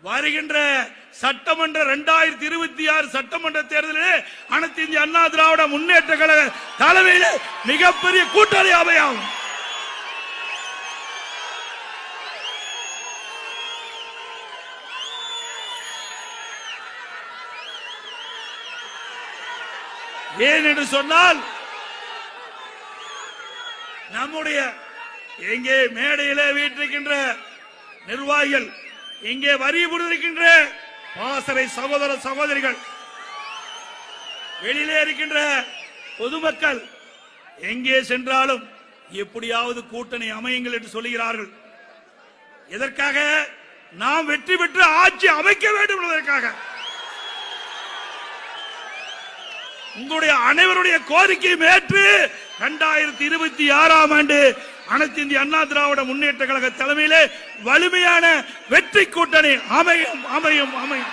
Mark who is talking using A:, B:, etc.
A: வருகின்ற சட்டமன்ற 2026 சட்டமன்ற தேர்தலில் அனைத்து இந்திய அண்ணா திராவிட முன்னேற்ற கழக தலைமையில் மிகப்பெரிய கூட்டணி அமையும். ஏன் என்று சொன்னால் நம்முடைய எங்கே மேடையிலே வீட்டிருக்கின்ற நிர்வாகிகள், இங்கே வரி புரிந்திருக்கின்ற பாசறை சகோதர சகோதரிகள், வெளியிலே இருக்கின்ற பொதுமக்கள் எங்கே சென்றாலும் எப்படியாவது கூட்டணி அமையுங்கள் என்று சொல்லுகிறார்கள். எதற்காக? நாம் வெற்றி பெற்று ஆட்சி அமைக்க வேண்டும் என்பதற்காக. உங்களுடைய அனைவருடைய கோரிக்கையும் ஏற்று 2026ஆம் ஆண்டு அனைத்து இந்திய அண்ணா திராவிட முன்னேற்ற கழக தலைமையிலே வலிமையான வெற்றி கூட்டணி அமையும் அமையும் அமையும்.